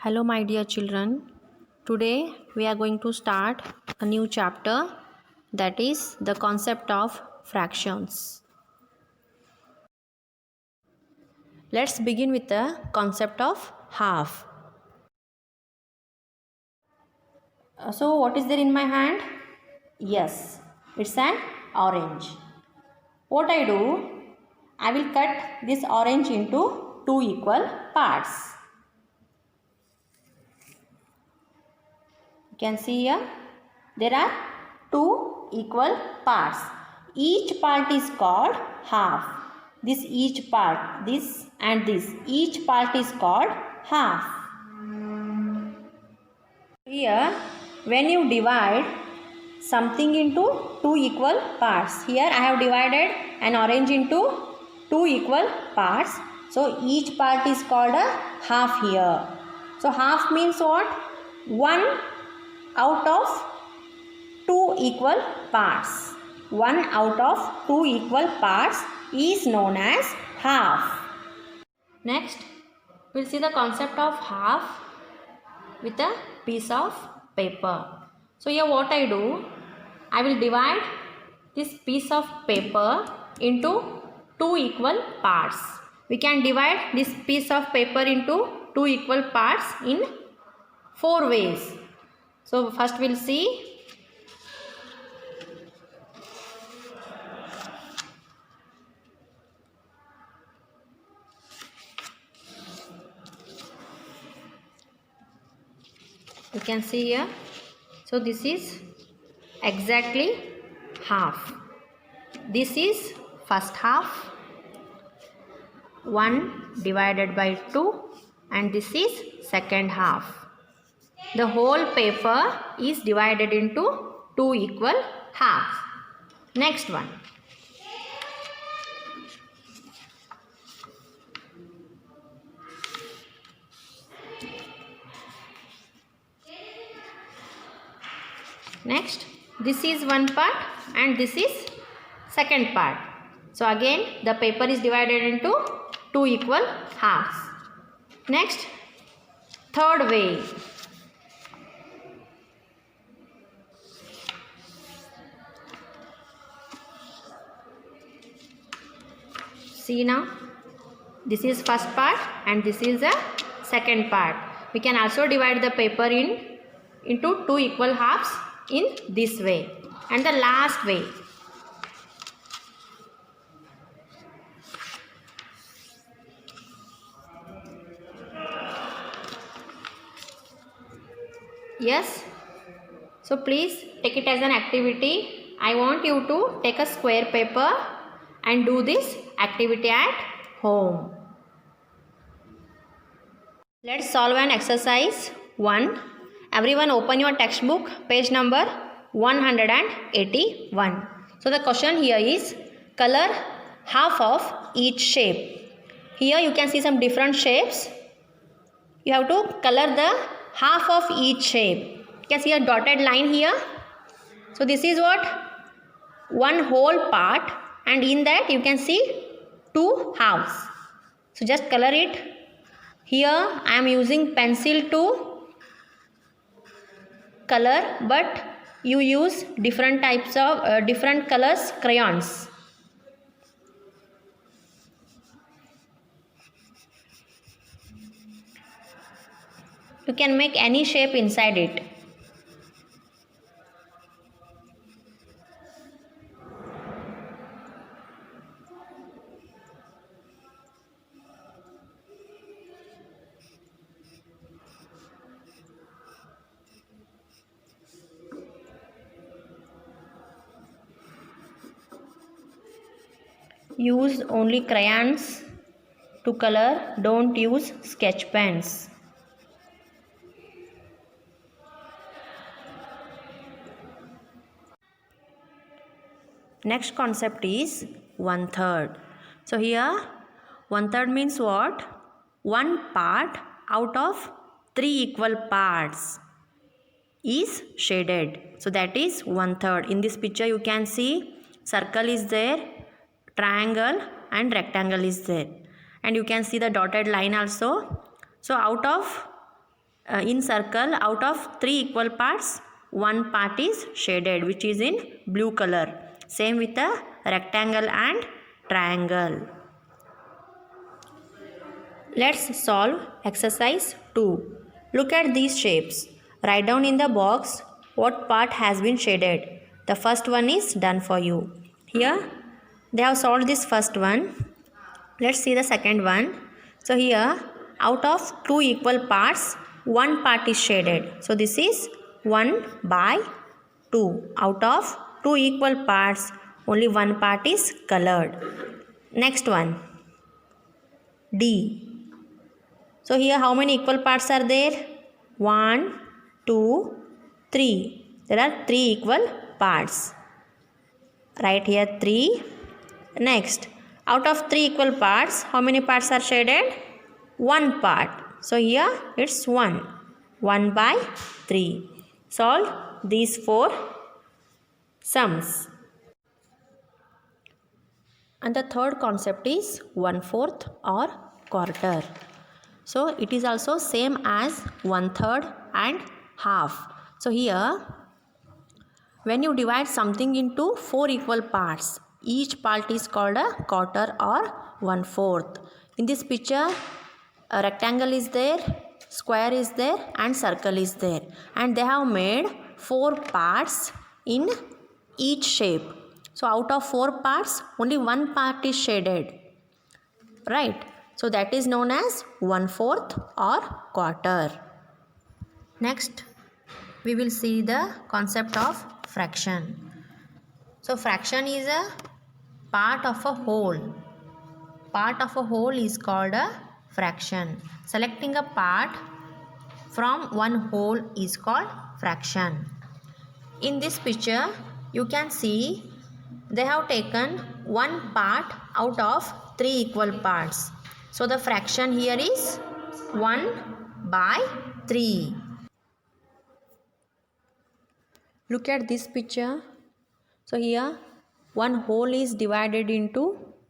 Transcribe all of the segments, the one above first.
Hello, my dear children. Today we are going to start a new chapter, that is the concept of fractions. Let's begin with the concept of half. So, what is there in my hand? Yes, it's an orange. What I do? I will cut this orange into two equal parts. You can see here there are two equal parts. Each part is called half. This each part, this and this, each part is called half. Here when you divide something into two equal parts, here I have divided an orange into two equal parts. So each part is called a half here. So half means what? One out of two equal parts. One out of two equal parts is known as half. Next, we'll see the concept of half with a piece of paper. So here what I do, I will divide this piece of paper into two equal parts. We can divide this piece of paper into two equal parts in four ways. So first we'll see. You can see here. So this is exactly half. This is first half, 1 divided by 2, and this is second half. The whole paper is divided into two equal halves. Next one. Next, this is one part and this is second part. So again the paper is divided into two equal halves. Next, third way. See now, this is first part and this is the second part. We can also divide the paper into two equal halves in this way. And the last way. Yes. So please take it as an activity. I want you to take a square paper and do this activity at home. Let's solve an exercise 1. Everyone open your textbook, page number 181. So the question here is, color half of each shape. Here you can see some different shapes. You have to color the half of each shape. You can see a dotted line here. So this is what? One whole part, and in that you can see two halves. So just color it. Here I am using pencil to color, but you use different types of different colors crayons. You can make any shape inside it. Use only crayons to color, don't use sketch pens. Next concept is 1/3. So here 1/3 means what? One part out of three equal parts is shaded. So that is 1/3. In this picture you can see circle is there, triangle and rectangle is there, and you can see the dotted line also. So out of in circle, out of 3 equal parts, one part is shaded, which is in blue color. Same with a rectangle and triangle. Let's solve exercise 2. Look at these shapes. Write down in the box what part has been shaded. The first one is done for you. Here they have solved this first one. Let's see the second one. So here, out of 2 equal parts, one part is shaded. So this is 1 by 2. Out of 2 equal parts, only one part is colored. Next one, D. So here how many equal parts are there? 1, 2, 3. There are 3 equal parts. Write here 3. Next, out of 3 equal parts, how many parts are shaded? One part. So here it's 1. 1 by 3. Solve these 4 sums. And the third concept is 1/4 or quarter. So it is also same as 1/3 and half. So here, when you divide something into 4 equal parts, each part is called a quarter or 1/4. In this picture, a rectangle is there, square is there and circle is there. And they have made 4 parts in each shape. So out of 4 parts, only one part is shaded. Right? So that is known as 1/4 or quarter. Next, we will see the concept of fraction. So fraction is a part of a whole. Part of a whole is called a fraction. Selecting a part from one whole is called fraction. In this picture, you can see they have taken one part out of 3 equal parts. So the fraction here is 1 by 3. Look at this picture. So here one whole is divided into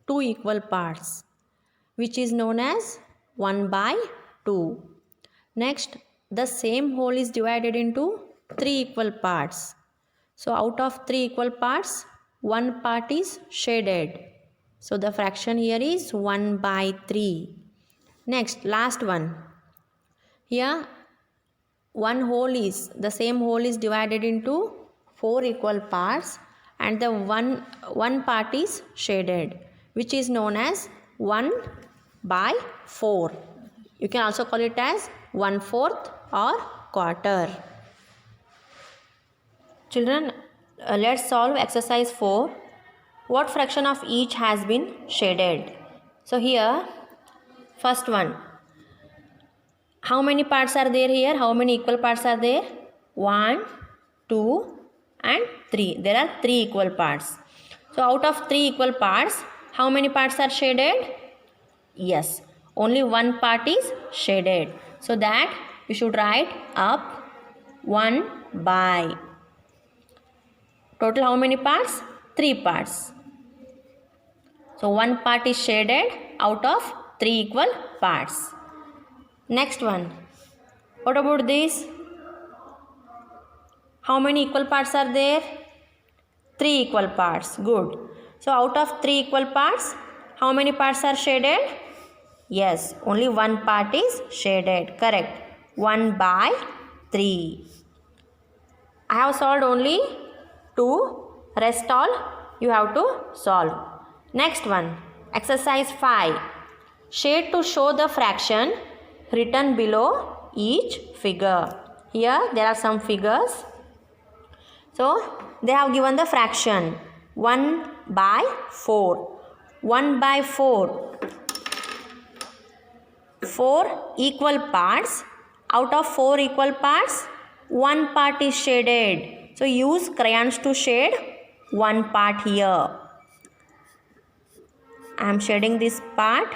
2 equal parts, which is known as 1 by 2. Next, the same whole is divided into 3 equal parts. So out of 3 equal parts, one part is shaded. So the fraction here is 1 by 3. Next, last one. Here the same whole is divided into 4 equal parts and the one part is shaded, which is known as 1 by 4. You can also call it as 1/4 or quarter. Children, let's solve exercise 4. What fraction of each has been shaded? So here, first one. How many parts are there here? How many equal parts are there? 1, 2 and 3. There are 3 equal parts. So out of 3 equal parts, how many parts are shaded? Yes, only one part is shaded. So that we should write up 1 by. Total how many parts? 3 parts. So one part is shaded out of 3 equal parts. Next one. What about this? How many equal parts are there? 3 equal parts. Good. So out of 3 equal parts, how many parts are shaded? Yes, only one part is shaded. Correct. 1 by 3. I have solved only 2. Rest all you have to solve. Next one. Exercise 5. Shade to show the fraction written below each figure. Here there are some figures. So they have given the fraction 1 by 4. 1 by 4. 4 equal parts. Out of 4 equal parts, one part is shaded. So use crayons to shade one part here. I am shading this part.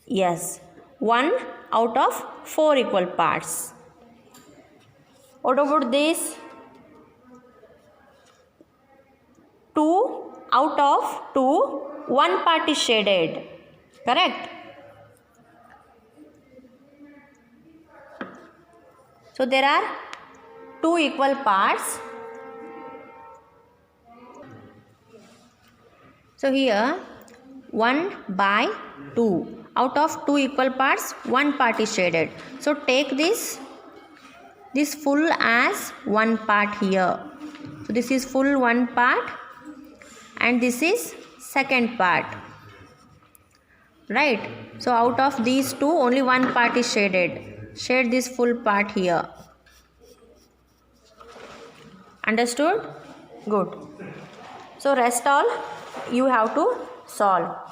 Yes, 1 out of 4 equal parts. What about this? 2 out of 2, one part is shaded. Correct? So there are two equal parts. So here 1/2. Out of two equal parts, one part is shaded. So take this full as one part here. So this is full one part and this is second part. Right? So out of these two, only one part is shaded. Shade this full part here. Understood? Good. So rest all you have to solve.